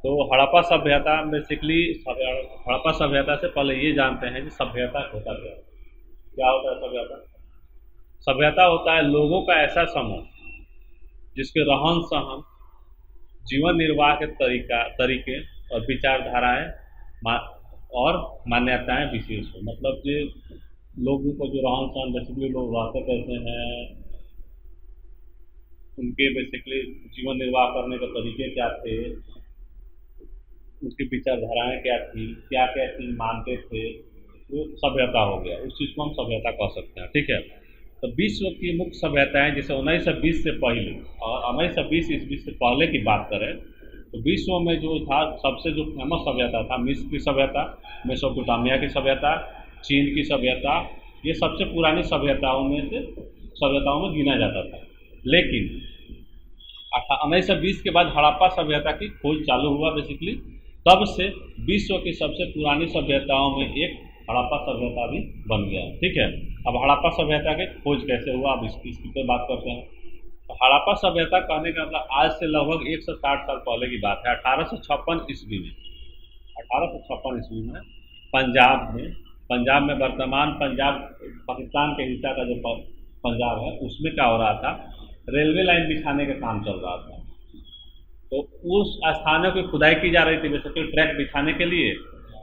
तो हड़प्पा सभ्यता बेसिकली, हड़प्पा सभ्यता से पहले ये जानते हैं कि सभ्यता होता क्या है। क्या होता है सभ्यता? सभ्यता होता है लोगों का ऐसा समूह जिसके रहन सहन, जीवन निर्वाह के तरीके और विचारधाराएं मा- और मान्यताएं विशेष हो। मतलब कि लोगों को जो रहन सहन, बेसिकली लोग रहते कैसे हैं, उनके बेसिकली जीवन निर्वाह करने के तरीके क्या थे, उनकी विचारधाराएं क्या थी, क्या क्या चीज मानते थे, वो सभ्यता हो गया। उस चीज को हम सभ्यता कह सकते हैं। ठीक है। तो विश्व की मुख्य सभ्यताएं, जैसे 1920 से पहले और 1920 ईस्वी से पहले की बात करें तो विश्व में जो था सबसे जो फेमस सभ्यता था मिस्र की सभ्यता, मेसोपोटामिया की सभ्यता, चीन की सभ्यता, ये सबसे पुरानी सभ्यताओं में गिना जाता था। लेकिन 1920 के बाद हड़प्पा सभ्यता की खोज चालू हुआ बेसिकली। तब से विश्व की सबसे पुरानी सभ्यताओं में एक हड़प्पा सभ्यता भी बन गया। ठीक है। अब हड़प्पा सभ्यता की खोज कैसे हुआ, अब इसकी पर बात करते हैं। तो हड़प्पा सभ्यता कहने का मतलब आज से लगभग 160 साल पहले की बात है। 1856 ईस्वी में, 1856 ईस्वी में पंजाब में वर्तमान पंजाब पाकिस्तान के हिस्सा का जो पंजाब है, उसमें क्या हो रहा था, रेलवे लाइन बिछाने का काम चल रहा था। तो उस स्थानों की खुदाई की जा रही थी बेसिकली ट्रैक बिछाने के लिए।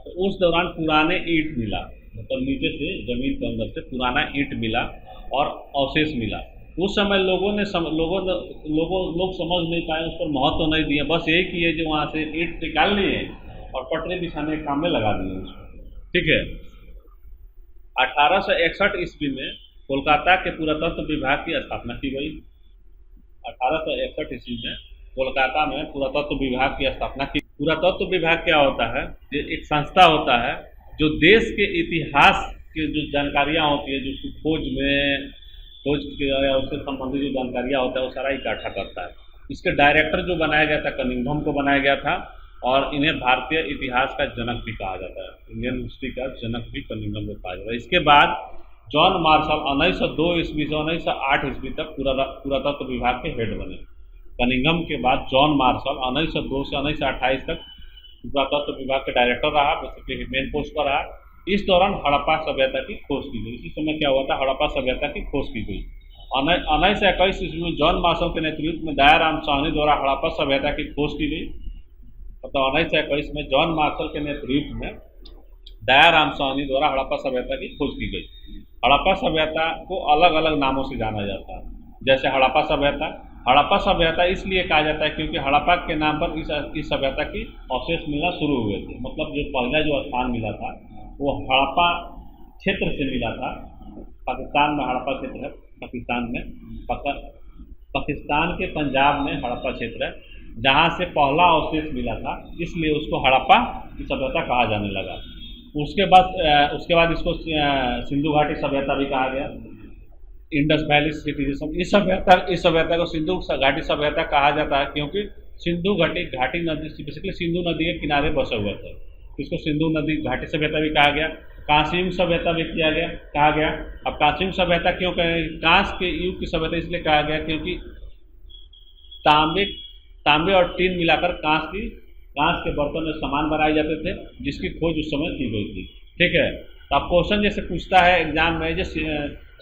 तो उस दौरान पुराने ईंट मिला, मतलब नीचे से जमीन के अंदर से पुराना ईंट मिला और अवशेष मिला। उस समय लोग समझ नहीं पाए, उस पर महत्व नहीं दिए, बस यही किए जो वहाँ से ईंट निकाल लिए और पटरी बिछाने के काम में लगा दिए उसको। ठीक है। 1861 ईस्वी में कोलकाता के पुरातत्व विभाग की स्थापना की गई। 1861 ईस्वी में कोलकाता में पुरातत्व विभाग की स्थापना की। पुरातत्व विभाग क्या होता है? ये एक संस्था होता है जो देश के इतिहास की जो जानकारियाँ होती है, जो खोज या उससे संबंधित जो जानकारियाँ होता है वो सारा इकट्ठा करता है। इसके डायरेक्टर जो बनाया गया था, कनिंघम को बनाया गया था, और इन्हें भारतीय इतिहास का जनक भी कहा जाता है, इंडियन हिस्ट्री का जनक भी कनिंघम को कहा जाता है। इसके बाद जॉन मार्शल 1902 ईस्वी से 1908 ईस्वी तक पुरातत्व विभाग के हेड बने। कनिंघम के बाद जॉन मार्शल 1902 से 1928 तक पुरातत्व विभाग के डायरेक्टर रहा, बेसिकली मेन पोस्ट पर रहा। इस दौरान हड़प्पा सभ्यता की खोज की गई। इसी समय क्या हुआ था, हड़प्पा सभ्यता की खोज की गई। 1921 ईस्वी में जॉन मार्शल के नेतृत्व में दयाराम साहनी द्वारा हड़प्पा सभ्यता की खोज की गई। मतलब 1921 में जॉन मार्शल के नेतृत्व में दयाराम साहनी द्वारा हड़प्पा सभ्यता की खोज की गई। हड़प्पा सभ्यता को अलग अलग नामों से जाना जाता है, जैसे हड़प्पा सभ्यता इसलिए कहा जाता है क्योंकि हड़प्पा के नाम पर इस सभ्यता की अवशेष मिलना शुरू हुए थे। मतलब जो पहला जो स्थान मिला था वो हड़प्पा क्षेत्र से मिला था। पाकिस्तान में हड़प्पा क्षेत्र है, पाकिस्तान के पंजाब में हड़प्पा क्षेत्र है, जहाँ से पहला अवशेष मिला था, इसलिए उसको हड़प्पा की सभ्यता कहा जाने लगा। उसके बाद इसको सिंधु घाटी सभ्यता भी कहा गया, इंडस वैली सिटीजन। इस सभ्यता को सिंधु घाटी सभ्यता कहा जाता है क्योंकि सिंधु घाटी नदी बेसिकली सिंधु नदी के किनारे बसा हुआ था। इसको सिंधु नदी घाटी सभ्यता भी कहा गया। कांस्य सभ्यता भी कहा गया। अब कांस्य सभ्यता क्यों कहें? कांस्य के युग की सभ्यता इसलिए कहा गया क्योंकि तांबे और टीन मिलाकर कांस्य के बर्तन में सामान बनाए जाते थे, जिसकी खोज उस समय की गई थी। ठीक है। तो अब क्वेश्चन जैसे पूछता है एग्जाम में,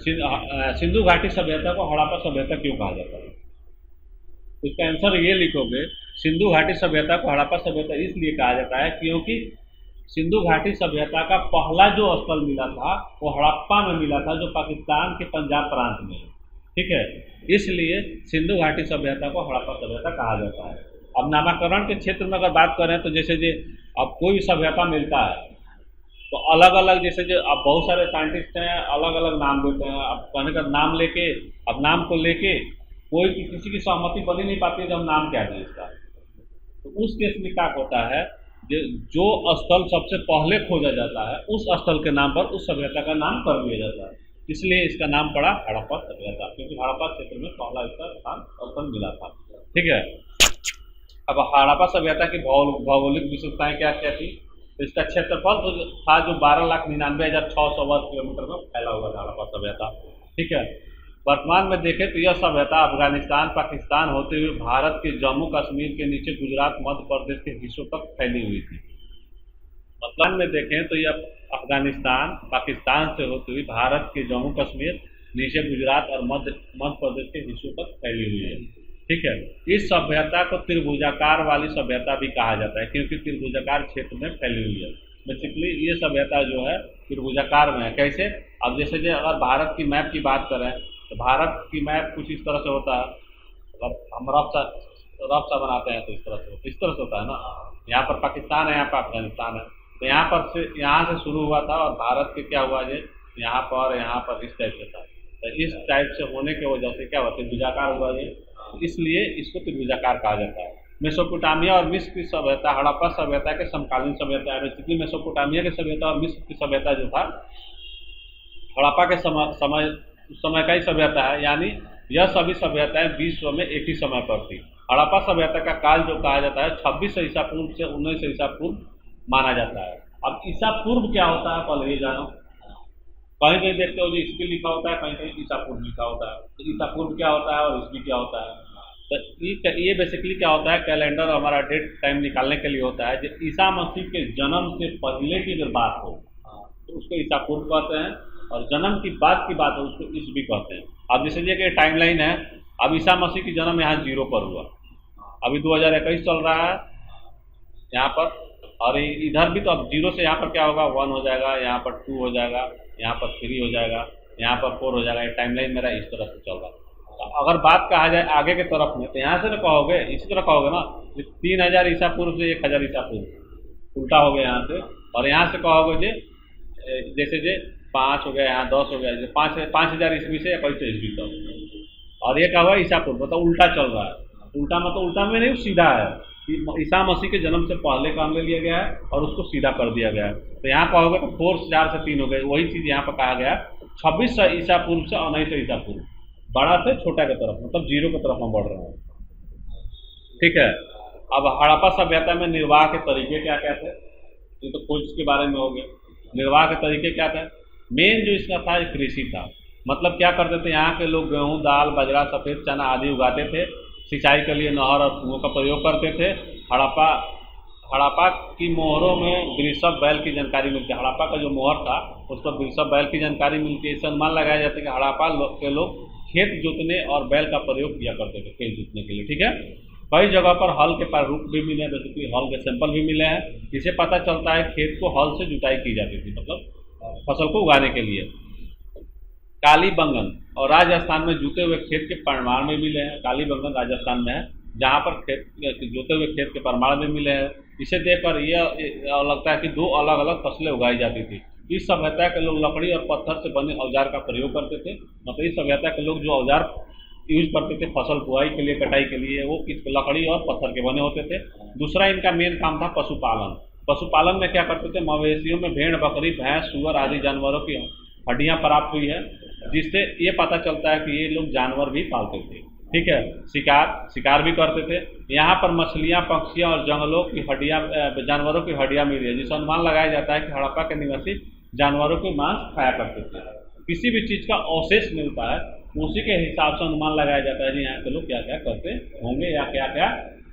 सिंधु घाटी सभ्यता को हड़प्पा सभ्यता क्यों कहा जाता है? इसका आंसर ये लिखोगे, सिंधु घाटी सभ्यता को हड़प्पा सभ्यता इसलिए कहा जाता है क्योंकि सिंधु घाटी सभ्यता का पहला जो स्थल मिला था वो हड़प्पा में मिला था, जो पाकिस्तान के पंजाब प्रांत में है। ठीक है। इसलिए सिंधु घाटी सभ्यता को हड़प्पा सभ्यता कहा जाता है। अब नामकरण के क्षेत्र में अगर बात करें तो जैसे अब कोई भी सभ्यता मिलता है तो अलग अलग, जैसे जो अब बहुत सारे साइंटिस्ट हैं अलग अलग नाम देते हैं। अब कहने का नाम लेके, अब नाम को लेके कोई किसी की सहमति बनी नहीं पाती है जब नाम क्या दें इसका। तो उस केस में क्या होता है, जो स्थल सबसे पहले खोजा जाता है उस स्थल के नाम पर उस सभ्यता का नाम कर दिया जाता है। इसलिए इसका नाम पड़ा हड़प्पा सभ्यता, क्योंकि हड़प्पा क्षेत्र में पहला इसका स्थल मिला था। ठीक है। अब हड़प्पा सभ्यता की भौगोलिक विशेषताएं क्या क्या थी? तो इसका क्षेत्रफल तो था जो 12,99,600 वर्ग किलोमीटर में फैला हुआ था हड़प्पा सभ्यता। ठीक है। वर्तमान में देखें तो यह सभ्यता अफगानिस्तान पाकिस्तान होते हुए भारत के जम्मू कश्मीर के नीचे गुजरात मध्य प्रदेश के हिस्सों तक फैली हुई थी। वर्तमान में देखें तो यह अफगानिस्तान पाकिस्तान से होते हुए भारत के जम्मू कश्मीर नीचे गुजरात और मध्य प्रदेश के हिस्सों तक फैली हुई है। ठीक है, इस सभ्यता को त्रिभुजाकार वाली सभ्यता भी कहा जाता है क्योंकि त्रिभुजाकार क्षेत्र में फैली हुई है। बेसिकली ये सभ्यता जो है त्रिभुजाकार में है। कैसे? अब जैसे जो अगर भारत की मैप की बात करें तो भारत की मैप कुछ इस तरह से होता है। अगर हम रफ सा बनाते हैं तो इस तरह से होता है ना। यहाँ पर पाकिस्तान है, यहाँ पर अफगानिस्तान है, तो यहाँ से शुरू हुआ था और भारत के क्या हुआ जो यहाँ पर इस टाइप से था। तो इस टाइप से होने की वजह से क्या हुआ, त्रिभुजाकार हुआ ये, इसलिए इसको त्रिभुजाकार कहा जाता है। मेसोपोटामिया और मिस्र की सभ्यता हड़प्पा सभ्यता के समकालीन सभ्यता है। बेसिकली मेसोपोटामिया की सभ्यता और मिस्र की सभ्यता जो था हड़प्पा के समय का ही सभ्यता है, यानी यह सभी सभ्यताएं विश्व में एक ही समय पर थी। हड़प्पा सभ्यता का काल जो कहा जाता है 2600 ईसा पूर्व से 1900 ईसा पूर्व माना जाता है। अब ईसा पूर्व क्या होता है पहले ये जानो। कहीं कहीं देखते हो जो ईस्वी लिखा होता है, कहीं कहीं ईसा पूर्व लिखा होता है। तो ईसा पूर्व क्या होता है और ईस्वी क्या होता है? तो ये बेसिकली क्या होता है, कैलेंडर हमारा डेट टाइम निकालने के लिए होता है। जब ईसा मसीह के जन्म से पहले की अगर बात हो तो उसको ईसा पूर्व कहते हैं, और जन्म की बात हो उसको ईस्वी कहते हैं। अब जैसे ये टाइमलाइन है, अब ईसा मसीह की जन्म यहाँ 0 पर हुआ, अभी 2021 चल रहा है यहाँ पर, और इधर भी तो अब 0 से यहाँ पर क्या होगा 1 हो जाएगा, यहाँ पर 2 हो जाएगा, यहाँ पर 3 हो जाएगा, यहाँ पर 4 हो जाएगा। ये टाइमलाइन मेरा इस तरह से चल रहा है। अगर बात कहा जाए आगे के तरफ में तो यहाँ से ना कहोगे, इसी तरह कहोगे ना 3000 ईसा पूर्व से 1000 ईसा पूर्व, उल्टा हो गया यहाँ से। और यहाँ से कहोगे जैसे 5 हो गया, यहाँ 10 हो गया, 5000 ईस्वी से 2100 ईस्वी तक। और ये क्या हुआ ईसा पूर्व, मतलब उल्टा चल रहा है। उल्टा मतलब उल्टा में नहीं, सीधा है कि ईसा मसीह के जन्म से पहले काम ले लिया गया है और उसको सीधा कर दिया गया है। तो यहाँ कहोगे तो 4 से 3 हो गए, वही चीज़ यहाँ पर कहा गया 2600 ईसा पूर्व से 1900 ईसा पूर्व, बड़ा से छोटा की तरफ, मतलब 0 की तरफ हम बढ़ रहे हैं। ठीक है, अब हड़प्पा सभ्यता में निर्वाह के तरीके क्या क्या थे, ये तो खोज के बारे में हो गया। निर्वाह के तरीके क्या थे? मेन जो इसका था कृषि था। मतलब क्या करते थे, यहाँ के लोग गेहूँ, दाल, बाजरा, सफ़ेद चना आदि उगाते थे। सिंचाई के लिए नहर और कुओं का प्रयोग करते थे। हड़प्पा की मोहरों में वृषभ बैल की जानकारी मिलती है। हड़प्पा का जो मोहर था उस पर वृषभ बैल की जानकारी मिलती है। इससे अनुमान लगाया जाता है कि हड़प्पा के लोग खेत जोतने और बैल का प्रयोग किया करते थे खेत जोतने के लिए। ठीक है, कई जगह पर हल के प्रारूप भी मिले हैं, जैसे कि हल के सैंपल भी मिले हैं। इससे पता चलता है खेत को हल से जुताई की जाती थी, मतलब फसल को उगाने के लिए। कालीबंगन और राजस्थान में जुते हुए खेत के प्रमाण में मिले हैं। कालीबंगन राजस्थान में है जहाँ पर जोते हुए खेत के प्रमाण में मिले हैं। इसे देखकर यह लगता है कि 2 अलग अलग फसलें उगाई जाती थी। इस सभ्यता के लोग लकड़ी और पत्थर से बने औजार का प्रयोग करते थे। मतलब इस सभ्यता के लोग जो औजार यूज करते थे फसल बुआई के लिए, कटाई के लिए, वो लकड़ी और पत्थर के बने होते थे। दूसरा इनका मेन काम था पशुपालन। पशुपालन में क्या करते थे, मवेशियों में भेड़, बकरी, भैंस, सूअर आदि जानवरों की हड्डियां प्राप्त हुई है, जिससे ये पता चलता है कि ये लोग जानवर भी पालते थे। ठीक है, शिकार भी करते थे। यहाँ पर मछलियाँ, पक्षियाँ और जंगलों की हड्डियाँ, जानवरों की हड्डियाँ मिली है, जिससे अनुमान लगाया जाता है कि हड़प्पा के निवासी जानवरों के मांस खाया करते थे। किसी भी चीज़ का अवशेष मिलता है उसी के हिसाब से अनुमान लगाया जाता है कि यहाँ के लोग क्या क्या करते होंगे या क्या क्या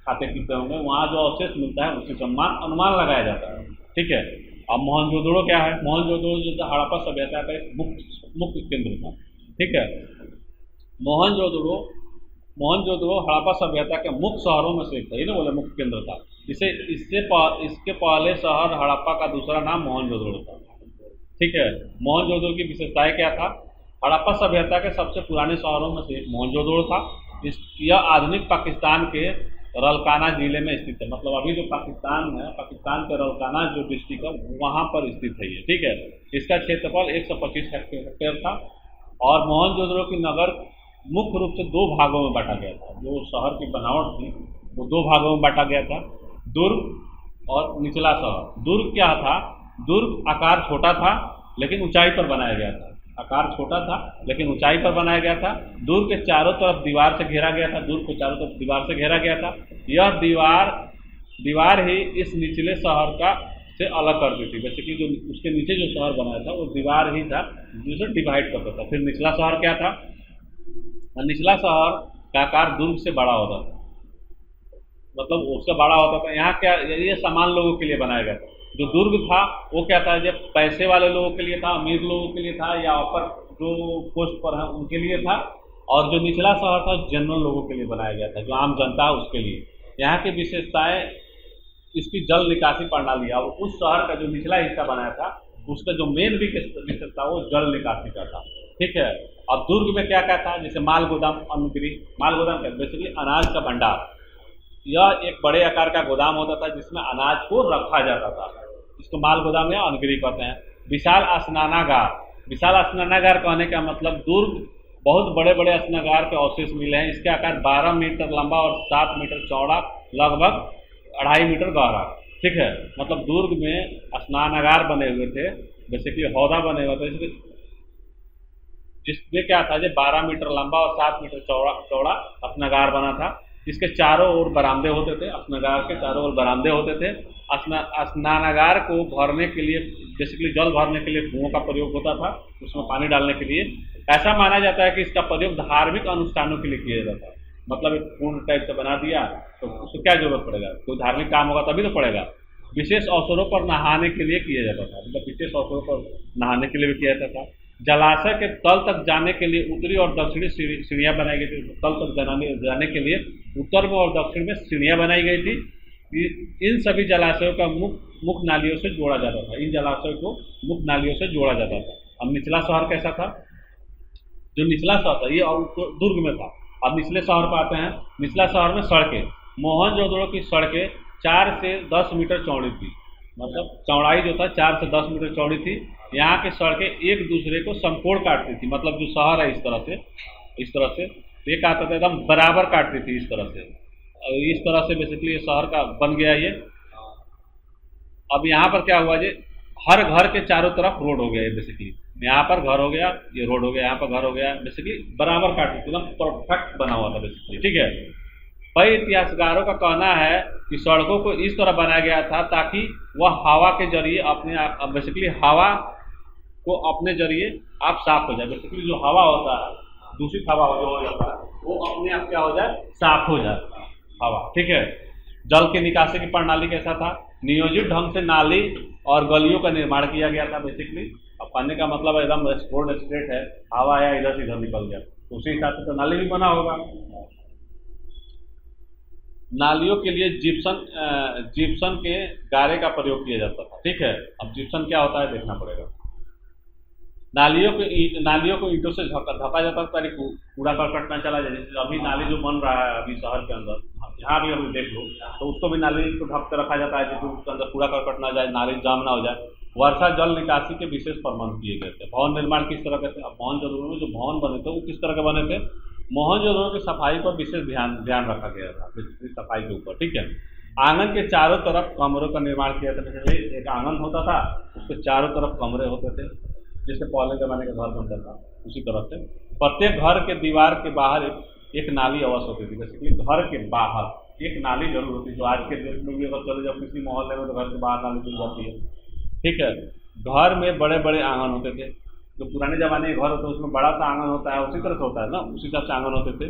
खाते पीते होंगे। वहाँ जो अवशेष मिलता है उसी से अनुमान लगाया जाता है। ठीक है, अब मोहनजोदड़ो क्या है? मोहनजोदड़ो जो हड़प्पा सभ्यता का एक मुख्य केंद्र था। ठीक है, मोहनजोदड़ो हड़प्पा सभ्यता के मुख्य शहरों में से एक था, ये ना बोले मुख्य केंद्र था। इसके पहले शहर हड़प्पा का दूसरा नाम मोहनजोदड़ो था। ठीक है, मोहनजोदड़ो की विशेषताएं क्या था? हड़प्पा सभ्यता के सबसे पुराने शहरों में से मोहनजोदड़ो था। यह आधुनिक पाकिस्तान के रलकाना जिले में स्थित है। मतलब अभी जो पाकिस्तान है, पाकिस्तान के रलकाना जो डिस्ट्रिक्ट है वहाँ पर स्थित है ये। ठीक है, इसका क्षेत्रफल 125 हेक्टेयर था। और मोहनजोदड़ो की नगर मुख्य रूप से 2 भागों में बांटा गया था। जो शहर की बनावट थी वो 2 भागों में बांटा गया था, दुर्ग और निचला शहर। दुर्ग क्या था? दुर्ग आकार छोटा था लेकिन ऊंचाई पर बनाया गया था। आकार छोटा था लेकिन ऊंचाई पर बनाया गया था। दुर्ग के चारों तरफ दीवार से घेरा गया था। दुर्ग को चारों तरफ दीवार से घेरा गया था। यह दीवार ही इस निचले शहर का से अलग कर दी थी। जैसे कि जो उसके नीचे जो शहर बनाया था वो दीवार ही था जिसे डिवाइड करता था। फिर निचला शहर क्या था? और निचला शहर का आकार दुर्ग से बड़ा होता था, मतलब उससे बड़ा होता था। यहाँ क्या, ये सामान्य लोगों के लिए बनाया गया था। जो दुर्ग था वो क्या था, जब पैसे वाले लोगों के लिए था, अमीर लोगों के लिए था, या अपर जो पोस्ट पर है उनके लिए था। और जो निचला शहर था जनरल लोगों के लिए बनाया गया था, जो आम जनता है उसके लिए। यहाँ की विशेषताएं, इसकी जल निकासी प्रणाली। अब उस शहर का जो निचला हिस्सा बनाया था उसका जो मेन विशेषता वो जल निकासी का था। ठीक है। अब दुर्ग में क्या क्या था, जैसे माल गोदाम, अन्नगृह। माल गोदाम क्या, बेसिकली अनाज का भंडार। यह एक बड़े आकार का गोदाम होता था जिसमें अनाज को रखा जाता था, इसको माल गोदाम या अन्नगृह कहते हैं। विशाल स्नानागार। विशाल स्नानागार कहने का मतलब दुर्ग बहुत बड़े बड़े स्नानागार के अवशेष मिले हैं। इसके आकार 12 मीटर लंबा और 7 मीटर चौड़ा, लगभग 2.5 मीटर गहरा। ठीक है, मतलब दुर्ग में स्नानागार बने हुए थे, बेसिकली हौदा बने हुए थे, जिसमें क्या था, जो 12 मीटर लंबा और 7 मीटर चौड़ा स्नानागार बना था। इसके चारों ओर बरामदे होते थे, स्नानागार के चारों ओर बरामदे होते थे। स्नानागार को भरने के लिए, बेसिकली जल भरने के लिए कुओं का प्रयोग होता था, उसमें पानी डालने के लिए। ऐसा माना जाता है कि इसका प्रयोग धार्मिक अनुष्ठानों के लिए किया जाता है। मतलब एक कुंड टाइप से बना दिया तो उसको क्या जरूरत पड़ेगा, कोई धार्मिक काम होगा तभी तो पड़ेगा। विशेष अवसरों पर नहाने के लिए किया जाता था, मतलब विशेष अवसरों पर नहाने के लिए भी किया जाता था। जलाशय के तल तक जाने के लिए उत्तरी और दक्षिणी सीढ़ियाँ बनाई गई थी। तल तक जाने के लिए उत्तर में और दक्षिण में सीढ़ियाँ बनाई गई थी। इन सभी जलाशयों का मुख्य नालियों से जोड़ा जाता था। इन जलाशयों को मुख्य नालियों से जोड़ा जाता था। अब निचला शहर कैसा था, जो निचला शहर था ये और दुर्ग में था। अब निचले शहर पर आते हैं। निचला शहर में सड़कें, मोहनजोदड़ो की सड़कें 4 से 10 मीटर चौड़ी थी, मतलब चौड़ाई जो था 4 से 10 मीटर चौड़ी थी। यहाँ की सड़कें एक दूसरे को समकोण काटती थी, मतलब जो शहर है इस तरह से ये काटता था, एकदम बराबर काटती थी इस तरह से। इस तरह से बेसिकली ये शहर का बन गया ये। अब यहाँ पर क्या हुआ, जी हर घर के चारों तरफ रोड हो गया। बेसिकली यहाँ पर घर हो गया, ये रोड हो गया, यहाँ पर घर हो गया, बेसिकली बराबर काटती थी, एकदम परफेक्ट बना हुआ था बेसिकली। ठीक है। कई इतिहासकारों का कहना है कि सड़कों को इस तरह बनाया गया था ताकि वह हवा के जरिए अपने आप, बेसिकली हवा को अपने जरिए आप साफ हो जाए। बेसिकली जो हवा होता है, दूषित हवा जो हो जाता है, वो अपने आप क्या हो जाए, साफ हो जाए हवा। ठीक है। जल की निकासी की प्रणाली कैसा था, नियोजित ढंग से नाली और गलियों का निर्माण किया गया था। बेसिकली अब पानी का मतलब एकदम रोड स्ट्रेट है, हवा या इधर से इधर निकल गया, उसी हिसाब से तो नाली भी बना होगा। नालियों के लिए जिप्सन के गारे का प्रयोग किया जाता था। ठीक है। अब जिप्सन क्या होता है देखना पड़ेगा। नालियों को ईंटों से ढका जाता था ताकि कूड़ा करकट ना चला जाए। जैसे अभी नाली जो बन रहा है अभी शहर के अंदर, जहाँ भी अभी देख लो, तो उसको भी नाली को ढक कर रखा जाता है जिससे उसके अंदर कूड़ा करकट ना जाए, नाली जाम ना हो जाए। वर्षा जल निकासी के विशेष प्रबंध किए गए थे। भवन निर्माण किस तरह के थे, अब मोहनजोदड़ो में जो भवन बने थे वो किस तरह के बने थे, मोहनजोदड़ो की सफाई पर विशेष ध्यान रखा गया था, सफाई के ऊपर। ठीक है। आंगन के चारों तरफ कमरों का निर्माण किया था। जैसे एक आंगन होता था, उसके चारों तरफ कमरे होते थे, जैसे पहले जमाने का घर बनता था उसी तरह से। प्रत्येक घर के दीवार के बाहर एक नाली अवश्य होती थी। बेसिकली घर के बाहर एक नाली जरूर होती है, जो आज के डेट में भी अगर चले जाओ किसी मोहल्ले में तो घर के बाहर नाली मिल जाती है। ठीक है। घर में बड़े बड़े आंगन होते थे। जो पुराने ज़माने के घर होते हैं उसमें बड़ा सा आंगन होता है, उसी तरह से होता है ना, उसी हिसाब से आंगन होते थे।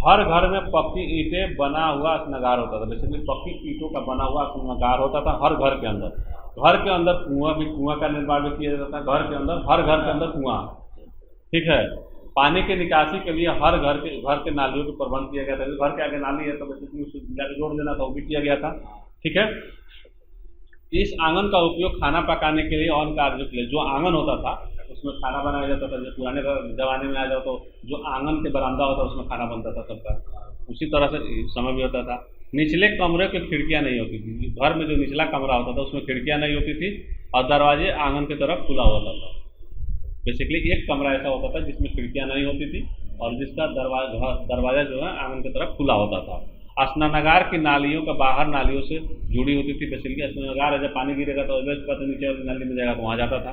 हर घर में पक्की ईंटें बना हुआ स्नागार होता था। बेसिकली पक्की ईंटों का बना हुआ स्नागार होता था हर घर के अंदर। घर के अंदर कुआं का निर्माण भी किया जाता था। घर के अंदर, हर घर के अंदर कुआं। ठीक है। पानी की निकासी के लिए हर घर के नालियों को प्रबंध किया गया था। घर के आगे नाली है तो बेसिकली उसको जाकर जोड़ देना था, वो भी किया गया था। ठीक है। इस आंगन का उपयोग खाना पकाने के लिए और कार्यों के लिए, जो आंगन होता था उसमें खाना बनाया जाता था। जो पुराने जमाने में आ जाओ तो जो आंगन के बरामदा होता था उसमें खाना बनता था सबका, उसी तरह से समय भी होता था। निचले कमरे की खिड़कियां नहीं होती थी। घर में जो निचला कमरा होता था उसमें खिड़कियां नहीं होती थी और दरवाजे आंगन की तरफ खुला होता था। बेसिकली एक कमरा ऐसा होता था जिसमें खिड़कियां नहीं होती थी और जिसका दरवाजा जो है आंगन की तरफ खुला होता था। स्नानागार की नालियों का बाहर नालियों से जुड़ी होती थी। बेसिकली स्नानागार है, जब पानी गिरेगा तो नीचे वाली नाली में जाएगा तो वहाँ जाता था।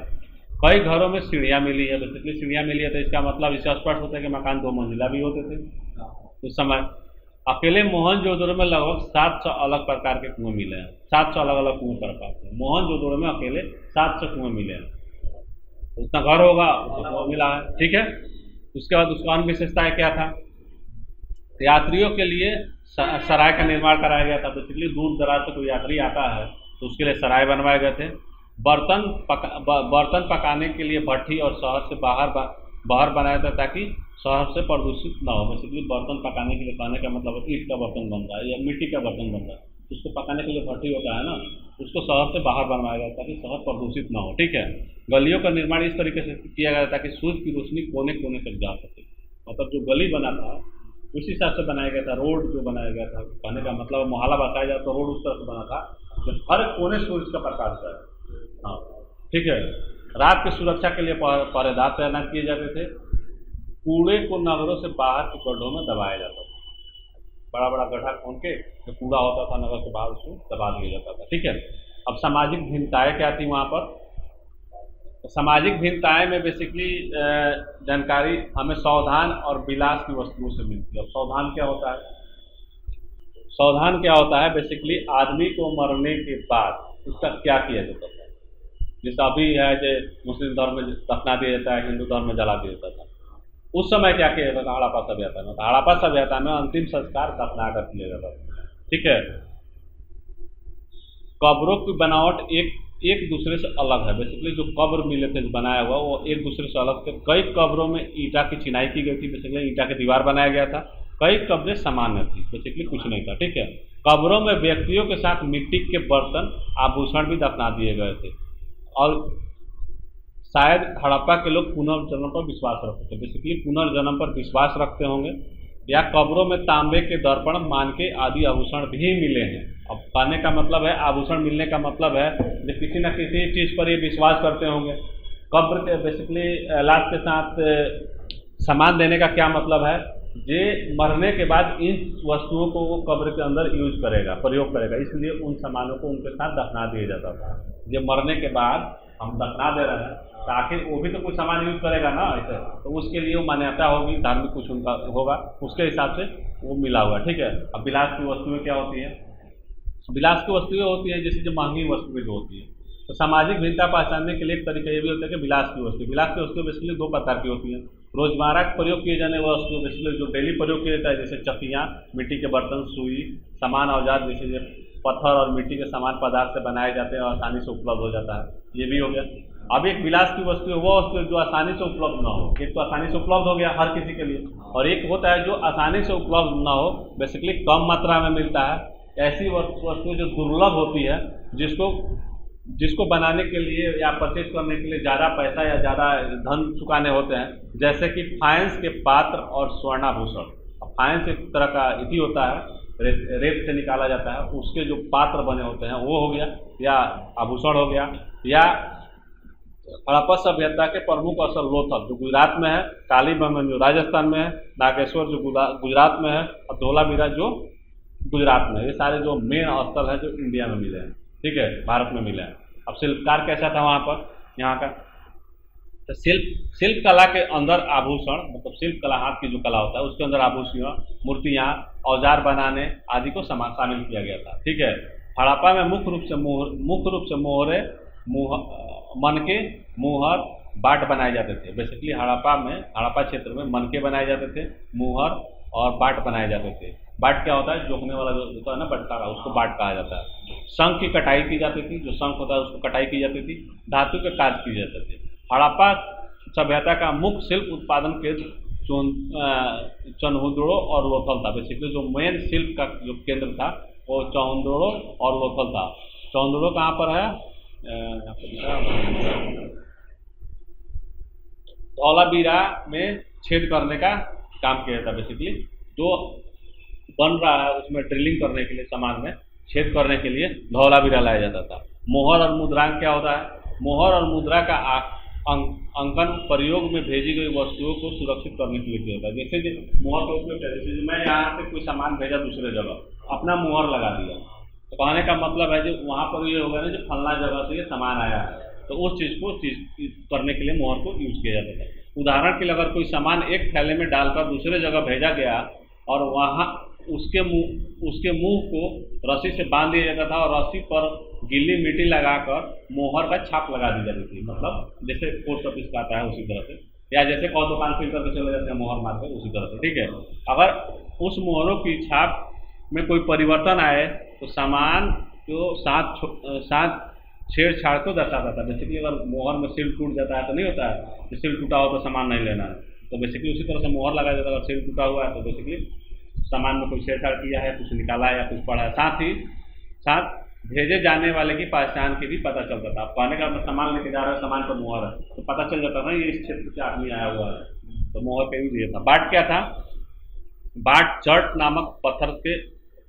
कई घरों में सीढ़ियाँ मिली है। बेसिकली सीढ़ियाँ मिली है तो इसका मतलब इससे स्पष्ट होता है कि मकान 2 मंजिला भी होते थे उस समय। अकेले मोहनजोदड़ो में लगभग 700 अलग प्रकार के कुएं मिले हैं। 700 अलग अलग कुएं प्रकार के मोहनजोदड़ो में अकेले 700 कुएं मिले हैं। उतना घर होगा उतना कुआं मिला है। ठीक है। उसके बाद उसका अन्य विशेषताएं क्या था, यात्रियों के लिए सराय का निर्माण कराया गया था। बेसिकली दूर दराज से कोई यात्री आता है तो उसके लिए सराय बनवाए गए थे। बर्तन पकाने के लिए भट्ठी और शहर से बाहर बनाया था ताकि शहर से प्रदूषित ना हो। बेसिकली बर्तन पकाने के लिए, कहने का मतलब ईंट का बर्तन बन रहा है या मिट्टी का बर्तन बन रहा है, उसको पकाने के लिए भट्ठी होता है ना, उसको शहर से बाहर बनवाया गया ताकि शहर प्रदूषित ना हो। ठीक है। गलियों का निर्माण इस तरीके से किया गया ताकि सूर्य की रोशनी कोने कोने तक जा सके। मतलब जो गली बना था उस हिसाब से बनाया गया था। रोड जो बनाया गया था, कहने का मतलब मोहल्ला बसाया जाए तो रोड उस तरह से बना था जो हर कोने सूर्य का प्रकाश जाए। हाँ, ठीक है। रात की सुरक्षा के लिए पहरेदार तैनात किए जाते थे। कूड़े को नगरों से बाहर के गड्ढों में दबाया जाता था। बड़ा बड़ा गड्ढा खोल के जो कूड़ा होता था नगर के बाहर उसको दबा दिया जाता था। ठीक है। अब सामाजिक भिन्नताएं क्या थी वहाँ पर? सामाजिक भिन्नताएं में बेसिकली जानकारी हमें सावधान और विलास की वस्तुओं से मिलती है। अब सावधान क्या होता है? सावधान क्या होता है? बेसिकली आदमी को मरने के बाद उसका क्या किया जाता था। जैसे अभी है जो मुस्लिम धर्म में दफना दिया जाता है, हिंदू धर्म में जला दिया जाता था। उस समय क्या किया जाता था? हड़प्पा सभ्यता में, हड़प्पा सभ्यता में अंतिम संस्कार दफना कर किया जाता था। ठीक है। कब्रों की बनावट एक दूसरे से अलग है। बेसिकली जो कब्र मिले थे बनाया हुआ वो एक दूसरे से अलग थे। कई कब्रों में ईंटा की चिनाई की गई थी। बेसिकली ईंटा की दीवार बनाया गया था। कई कब्रें सामान्य थी, बेसिकली कुछ नहीं था। ठीक है। कब्रों में व्यक्तियों के साथ मिट्टी के बर्तन, आभूषण भी दफना दिए गए थे। और शायद हड़प्पा के लोग पुनर्जन्म पर विश्वास रखते थे। बेसिकली पुनर्जन्म पर विश्वास रखते होंगे। या कब्रों में तांबे के दर्पण, मानके आदि आभूषण भी मिले हैं। अब कहने का मतलब है, आभूषण मिलने का मतलब है कि किसी न किसी चीज़ पर ये विश्वास करते होंगे। कब्र के बेसिकली लाश के साथ सामान देने का क्या मतलब है? ये मरने के बाद इन वस्तुओं को वो कब्र के अंदर यूज करेगा, प्रयोग करेगा, इसलिए उन सामानों को उनके साथ दफना दिया जाता था। ये मरने के बाद हम दफना दे रहे हैं तो आखिर वो भी तो कुछ सामान यूज करेगा ना ऐसे, तो उसके लिए वो मान्यता होगी, धार्मिक कुछ उनका होगा, उसके हिसाब से वो मिला हुआ। ठीक है। अब विलास की वस्तुएं क्या होती है? विलास की वस्तुएं होती है जैसे जो महंगी वस्तुएं जो होती है। तो सामाजिक भिन्नता पहचानने के लिए एक तरीका ये भी होता है कि विलास की वस्तुएं बेसिकली दो प्रकार की होती हैं। रोजमर्रा प्रयोग किए जाने वाली वस्तुएं, बेसिकली जो डेली प्रयोग किया जाता है, जैसे चक्कियाँ, मिट्टी के बर्तन, सुई, सामान, औजार, जैसे पत्थर और मिट्टी के सामान पदार्थ से बनाए जाते हैं और आसानी से उपलब्ध हो जाता है, ये भी हो गया। अब एक विलास की वस्तु है वो वस्तु जो आसानी से उपलब्ध ना हो। एक तो आसानी से उपलब्ध हो गया हर किसी के लिए, और एक होता है जो आसानी से उपलब्ध ना हो, बेसिकली कम मात्रा में मिलता है। ऐसी वस्तु जो दुर्लभ होती है, जिसको बनाने के लिए या परचेज करने के लिए ज़्यादा पैसा या ज़्यादा धन चुकाने होते हैं, जैसे कि फाइंस के पात्र और स्वर्णाभूषण। फाइंस एक तरह का इति होता है, रेत से निकाला जाता है, उसके जो पात्र बने होते हैं वो हो गया, या आभूषण हो गया। या हड़प्पा सभ्यता के प्रमुख स्थल लोथल जो गुजरात में है, कालीबंगन जो राजस्थान में है, नागेश्वर जो गुजरात में है, और धोलावीरा जो गुजरात में है। ये सारे जो मेन स्थल है जो इंडिया में मिले हैं। ठीक है, भारत में मिले हैं। अब शिल्पकार कैसा था वहाँ पर, यहाँ का? तो शिल्प कला के अंदर आभूषण, मतलब शिल्प कला, हाथ की जो कला होता है उसके अंदर आभूषण, मूर्तियाँ, औजार बनाने आदि को शामिल किया गया था। ठीक है। हड़प्पा में मुख्य रूप से मोहरे, मनके, मुहर, बाट बनाए जाते थे। बेसिकली हड़प्पा क्षेत्र में मनके बनाए जाते थे, मुहर और बाट बनाए जाते थे। बाट क्या होता है? जोखने वाला जो होता है ना, बटकारा, उसको बाट कहा जाता है। शंख की कटाई की जाती थी, जो शंख होता है उसको कटाई की जाती थी। धातु के कार्य किए जाते थे। हड़प्पा सभ्यता का मुख्य शिल्प उत्पादन केंद्र चौहुंदड़ो और लोथल था। बेसिकली जो मेन शिल्प का जो केंद्र था वो चौहुंदड़ो और लोथल था। चौहुंदड़ो कहाँ पर है? धौलावीरा में छेद करने का काम किया जाता है। बेसिकली जो बन रहा है उसमें ड्रिलिंग करने के लिए, सामान में छेद करने के लिए धौलावीरा लाया जाता था। मोहर और मुद्रांक क्या होता है? मोहर और मुद्रा का अंकन प्रयोग में भेजी गई वस्तुओं को सुरक्षित करने के लिए किया होता है। जैसे मोहर का उपयोग, जैसे मैं यहाँ से कोई सामान भेजा दूसरे जगह, अपना मोहर लगा दिया, तो कहने का मतलब है जो वहाँ पर ये होगा ना, जो फलना जगह से ये सामान आया है, तो उस चीज़ को करने के लिए मोहर को यूज किया जाता था। उदाहरण के लिए अगर कोई सामान एक थैले में डालकर दूसरे जगह भेजा गया और वहाँ उसके मुंह को रस्सी से बांध दिया जाता था और रस्सी पर गीली मिट्टी लगाकर मोहर का छाप लगा दी जाती थी। मतलब जैसे पोस्ट ऑफिस का आता है उसी तरह से, या जैसे कौन दुकान सील करके चले जाते हैं मोहर मार के, उसी तरह से। ठीक है, अगर उस मोहरों की छाप में कोई परिवर्तन आए तो सामान जो साथ छेड़छाड़ को दर्शाता था। बेसिकली अगर मोहर में सील टूट जाता है तो नहीं होता है कि सील टूटा हो तो सामान नहीं लेना है, तो बेसिकली उसी तरह से मोहर लगाया जाता है। अगर सील टूटा हुआ है तो बेसिकली सामान में कोई छेड़छाड़ किया है, कुछ निकाला है या कुछ पड़ा है। साथ ही साथ भेजे जाने वाले की पहचान की भी पता चलता था। कहने का सामान लेके जा रहा है, सामान पर मोहर है तो पता चल जाता था ये इस क्षेत्र से आदमी आया हुआ है, तो मोहर का यूज ये था। बाट क्या था? बाट चर्ट नामक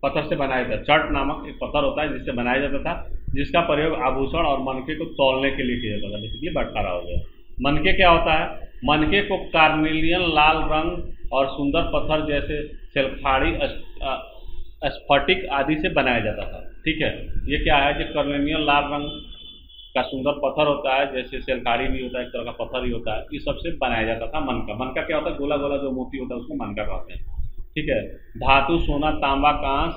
पत्थर से बनाया जाता। चर्ट नामक एक पत्थर होता है जिससे बनाया जाता था, जिसका प्रयोग आभूषण और मनके को तौलने के लिए किया जाता था। बेसिकली बटखारा हो गया। मनके क्या होता है? मनके को कार्नेलियन लाल रंग और सुंदर पत्थर जैसे सेलखाड़ी स्फटिक आदि से बनाया जाता था। ठीक है, ये क्या है? जो कार्नेलियन लाल रंग का सुंदर पत्थर होता है, जैसे सेलखाड़ी भी होता है, एक तरह का पत्थर ही होता है, इस सबसे बनाया जाता था मनका। मनका क्या होता है? गोला गोला जो मोती होता है उसको मनका कहते हैं। ठीक है, धातु, सोना, तांबा, कांस,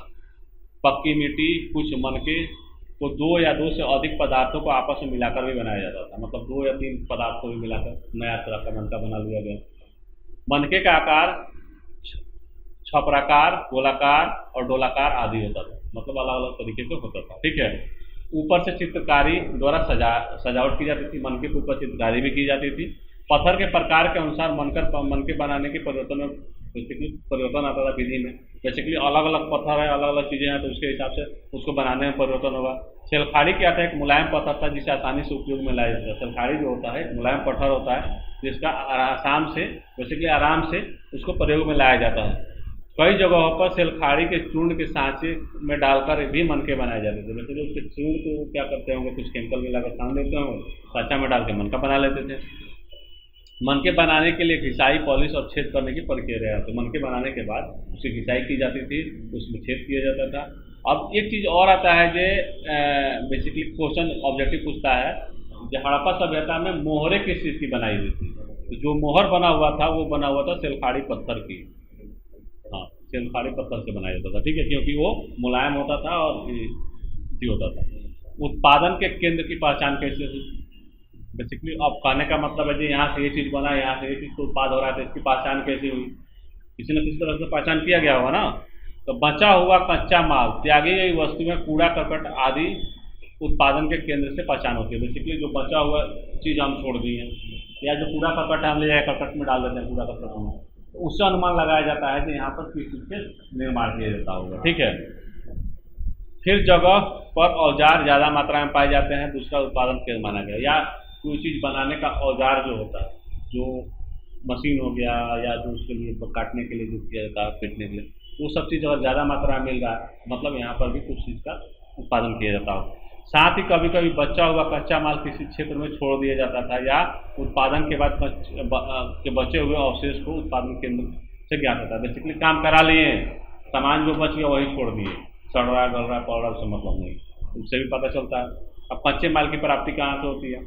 पक्की मिट्टी, कुछ मनके को दो या दो से अधिक पदार्थों को आपस में मिलाकर भी बनाया जाता था। मतलब 2 या 3 पदार्थ को भी मिलाकर नया तरह का मनका बना लिया गया। मनके का आकार छपराकार, गोलाकार और डोलाकार आदि होता था। मतलब अलग अलग तरीके से होता था। ठीक है, ऊपर से चित्रकारी द्वारा सजावट की जाती थी। मनके के ऊपर चित्रकारी भी की जाती थी। पत्थर के प्रकार के अनुसार मनके बनाने के परिवर्तन आता था विधि में। बेसिकली अलग अलग पत्थर है, अलग अलग चीज़ें हैं, तो उसके हिसाब से उसको बनाने में परिवर्तन होगा। सेलखाड़ी क्या था? एक मुलायम पत्थर था जिसे आसानी से उपयोग में लाया जाता है। सेलखाड़ी जो होता है एक मुलायम पत्थर होता है जिसका आराम से उसको प्रयोग में लाया जाता है। कई जगहों पर सेलखाड़ी के चूर्ण के सांचे में डालकर भी मनके बनाए जाते थे। वैसे उसके चूर्ण को क्या करते होंगे, कुछ केमिकल मिलाकर छान देते होंगे, सांचा में डाल के मनका बना लेते थे। मनके बनाने के लिए घिसाई, पॉलिश और छेद करने की प्रक्रिया है। तो मनके बनाने के बाद उसकी घिसाई की जाती थी, उसमें छेद किया जाता था। अब एक चीज़ और आता है जो बेसिकली क्वेश्चन ऑब्जेक्टिव पूछता है, जो हड़प्पा सभ्यता में मोहरें किस चीज़ की बनाई हुई थी? तो जो मोहर बना हुआ था वो बना हुआ था सेलखाड़ी पत्थर की। हाँ, सेलखाड़ी पत्थर से बनाया जाता था। ठीक है, क्योंकि वो मुलायम होता था और होता था। उत्पादन के केंद्र की पहचान कैसे हुई? बेसिकली अब कहने का मतलब है कि यहाँ से ये चीज़ बना, यहाँ से ये चीज़ को उत्पाद हो रहा है, तो इसकी पहचान कैसी हुई? किसी न किसी तरह से पहचान किया गया होगा ना। तो बचा हुआ कच्चा माल, त्यागी गई वस्तुएं, कूड़ा करकट आदि उत्पादन के केंद्र से पहचान होती है। बेसिकली जो बचा हुआ चीज़ हम छोड़ दिए या जो कूड़ा करकट हम ले जाए करकट में डाल देते हैं, कूड़ा करकट में, तो उससे अनुमान लगाया जाता है कि यहाँ पर किस चीज़ के निर्माण किया जाता होगा। ठीक है, फिर जगह पर औजार ज़्यादा मात्रा में पाए जाते हैं, दूसरा उत्पादन केंद्र माना गया। या कोई चीज़ बनाने का औजार जो होता है, जो मशीन हो गया या जो उसके लिए काटने के लिए जो किया जाता है, पीटने के लिए, वो सब चीज़ अगर ज़्यादा मात्रा में मिल रहा है, मतलब यहाँ पर भी कुछ चीज़ का उत्पादन किया जाता हो। साथ ही कभी कभी बचा हुआ कच्चा माल किसी क्षेत्र में छोड़ दिया जाता था या उत्पादन के बाद के बचे हुए अवशेष को उत्पादन केंद्र से ज्ञात होता है। बेसिकली काम करा लिए, सामान जो बच गया वही छोड़ दिए, सड़ रहा गल रहा पड़ रहा, उससे मतलब नहीं, उससे भी पता चलता है। अब कच्चे माल की प्राप्ति कहाँ से होती है?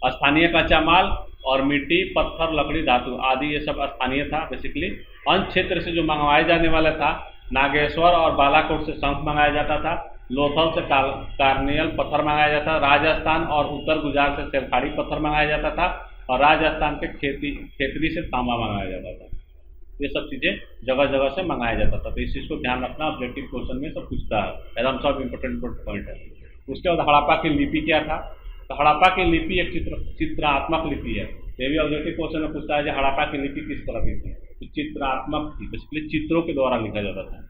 स्थानीय कच्चा माल और मिट्टी, पत्थर, लकड़ी, धातु आदि ये सब स्थानीय था। बेसिकली अन्य क्षेत्र से जो मंगवाए जाने वाला था, नागेश्वर और बालाकोट से शंख मंगाया जाता था, लोथल से कार्नेल पत्थर मंगाया जाता था, राजस्थान और उत्तर गुजरात से सेलखाड़ी पत्थर मंगाया जाता था और राजस्थान के खेतरी से तांबा मंगाया जाता था। ये सब चीज़ें जगह जगह से मंगाया जाता था। तो इस चीज़ को ध्यान रखना, ऑब्जेक्टिव क्वेश्चन में सब पूछता है, एकदम सब इंपॉर्टेंट पॉइंट है। उसके बाद हड़प्पा की लिपि क्या था? तो हड़प्पा की लिपि एक चित्रात्मक लिपि है। ये भी ऑब्जेक्टिव क्वेश्चन में पूछता है कि हड़प्पा की लिपि किस तरह की थी? तो चित्रात्मक थी, बेसिकली चित्रों के द्वारा लिखा जाता था।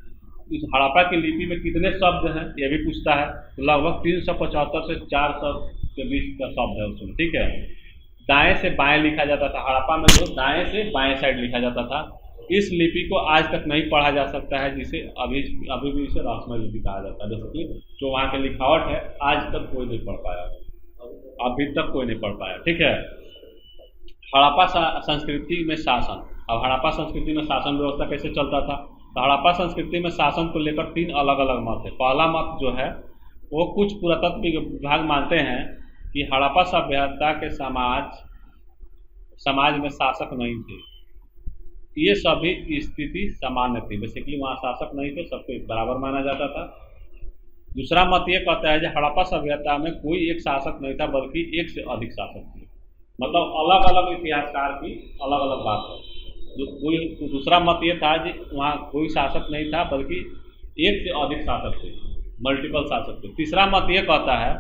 इस हड़प्पा की लिपि में कितने शब्द हैं ये भी पूछता है। तो लगभग 375 से 400 के बीच का शब्द है उसमें। ठीक है, दाएं से बाएं लिखा जाता था। हड़प्पा में जो दाएं से बाएं साइड लिखा जाता था। इस लिपि को आज तक नहीं पढ़ा जा सकता है, जिसे अभी भी इसे रहस्यमय लिपि कहा जाता है। जैसे कि जो वहाँ की लिखावट है आज तक कोई नहीं पढ़ पाया, अभी तक कोई नहीं पढ़ पाया। ठीक है, हड़प्पा संस्कृति में शासन। अब हड़प्पा संस्कृति में शासन व्यवस्था कैसे चलता था? तो हड़प्पा संस्कृति में शासन को लेकर 3 अलग अलग मत है। पहला मत जो है वो कुछ पुरातत्व विभाग मानते हैं कि हड़प्पा सभ्यता के समाज में शासक नहीं थे, ये सभी स्थिति सामान्य थी। बेसिकली वहाँ शासक नहीं थे, सबको बराबर माना जाता था। दूसरा मत ये कहता है कि हड़प्पा सभ्यता में कोई एक शासक नहीं था, बल्कि एक से अधिक शासक थे। मतलब अलग अलग इतिहासकार की अलग अलग बात है। कोई दूसरा मत ये था कि वहाँ कोई शासक नहीं था, बल्कि एक से अधिक शासक थे, मल्टीपल शासक थे। तीसरा मत ये कहता है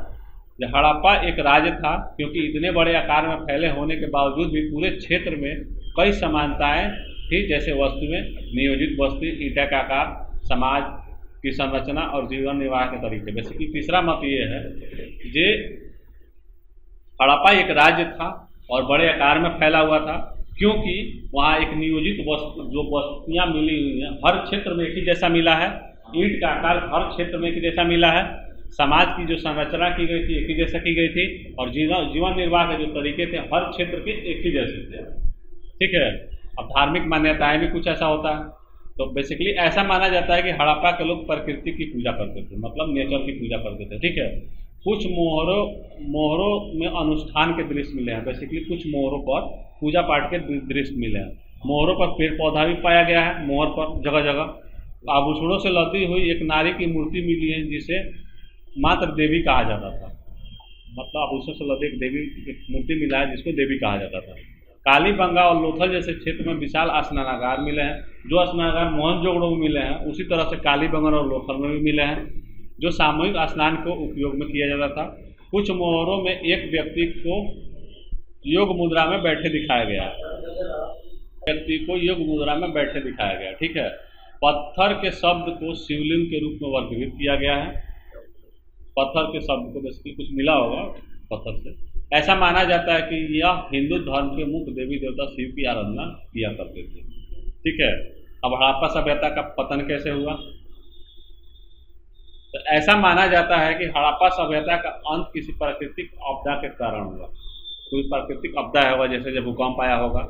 कि हड़प्पा एक राज्य था, क्योंकि इतने बड़े आकार में फैले होने के बावजूद भी पूरे क्षेत्र में कई समानताएं थी, जैसे वस्तुएं, नियोजित बस्ती, ईंटा का आकार, समाज की संरचना और जीवन निर्वाह के तरीके। बेसिकली तीसरा मत ये है कि हड़प्पा एक राज्य था और बड़े आकार में फैला हुआ था, क्योंकि वहाँ एक नियोजित जो बस्तियाँ मिली हुई हैं, हर क्षेत्र में एक ही जैसा मिला है, ईंट का आकार हर क्षेत्र में एक ही जैसा मिला है, समाज की जो संरचना की गई थी एक ही जैसा की गई थी, और जीवन निर्वाह के जो तरीके थे हर क्षेत्र के एक ही जैसे थे। ठीक है। अब धार्मिक मान्यताएं भी कुछ ऐसा होता है, तो बेसिकली ऐसा माना जाता है कि हड़प्पा के लोग प्रकृति की पूजा करते थे, मतलब नेचर की पूजा करते थे। ठीक है। कुछ मोहरों में अनुष्ठान के दृश्य मिले हैं, बेसिकली कुछ मोहरों पर पूजा पाठ के दृश्य मिले हैं। मोहरों पर पेड़ पौधा भी पाया गया है, मोहर पर जगह जगह आभूषणों से लदी हुई एक नारी की मूर्ति मिली है, जिसे मात्र देवी कहा जाता था। मतलब आभूषण से लदी एक देवी एक मूर्ति मिला है, जिसको देवी कहा जाता था। कालीबंगा और लोथल जैसे क्षेत्र में विशाल स्नानागार मिले हैं। जो स्नानागार मोहनजोदड़ो में मिले हैं, उसी तरह से कालीबंगा और लोथल में भी मिले हैं, जो सामूहिक स्नान को उपयोग में किया जाता था। कुछ मोहरों में एक व्यक्ति को योग मुद्रा में बैठे दिखाया गया है, ठीक है। पत्थर के शब्द को शिवलिंग के रूप में वर्गीकृत किया गया है। पत्थर के शब्द को बेसिकली कुछ मिला होगा पत्थर से। ऐसा माना जाता है कि यह हिंदू धर्म के मुख्य देवी देवता शिव की आराधना किया करते थे। ठीक है। अब हड़प्पा सभ्यता का पतन कैसे हुआ? तो ऐसा माना जाता है कि हड़प्पा सभ्यता का अंत किसी प्राकृतिक आपदा के कारण हुआ। कोई प्राकृतिक आपदा होगा, जैसे जब भूकंप आया होगा,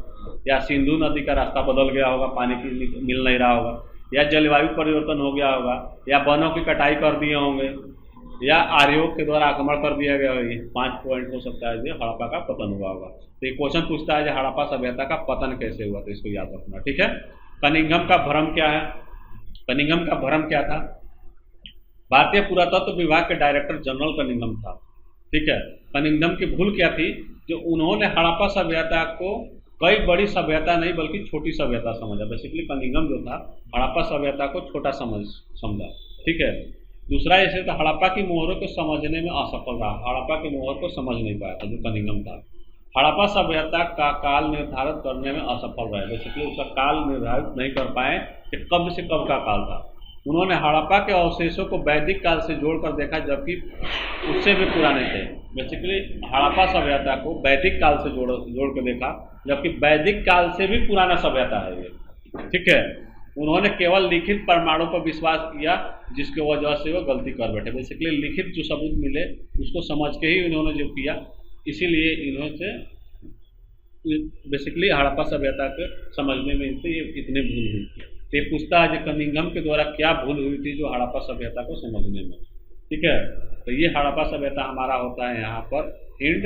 या सिंधु नदी का रास्ता बदल गया होगा, पानी की मिल नहीं रहा होगा, या जलवायु परिवर्तन हो गया होगा, या वनों की कटाई कर दिए होंगे, या आर्यों के द्वारा आक्रमण कर दिया गया होगा। 5 पॉइंट हो सकता है जो हड़प्पा का पतन हुआ होगा। तो ये क्वेश्चन पूछता है कि हड़प्पा सभ्यता का पतन कैसे हुआ, तो इसको याद रखना। ठीक है। कनिंघम का भ्रम क्या है? कनिंघम का भ्रम क्या था? भारतीय पुरातत्व विभाग के डायरेक्टर जनरल कनिंघम था। ठीक है। कनिंघम की भूल क्या थी? जो उन्होंने हड़प्पा सभ्यता को कई बड़ी सभ्यता नहीं बल्कि छोटी सभ्यता समझा। बेसिकली कनिंघम जो था हड़प्पा सभ्यता को छोटा समझा। ठीक है। दूसरा ऐसे तो हड़प्पा की मोहरों को समझने में असफल रहा। हड़प्पा की मोहर को समझ नहीं पाया था जो कनिंघम था। हड़प्पा सभ्यता का काल निर्धारित करने में असफल रहे। बेसिकली उसका काल निर्धारित नहीं कर पाए कि कब से कब का काल था। उन्होंने हड़प्पा के अवशेषों को वैदिक काल से जोड़कर देखा, जबकि उससे भी पुराने थे। बेसिकली हड़प्पा सभ्यता को वैदिक काल से जोड़ के देखा, जबकि वैदिक काल से भी पुराना सभ्यता है ये। ठीक है। उन्होंने केवल लिखित प्रमाणों पर विश्वास किया, जिसके वजह से वो गलती कर बैठे। बेसिकली लिखित जो सबूत मिले उसको समझ के ही उन्होंने जो किया, इसीलिए इन्होंने बेसिकली हड़प्पा सभ्यता के समझने में इनसे ये इतने भूल हुई थी। ये पूछता है कि कनिंघम के द्वारा क्या भूल हुई थी जो हड़प्पा सभ्यता को समझने में। ठीक है। तो ये हड़प्पा सभ्यता हमारा होता है यहाँ पर एंड।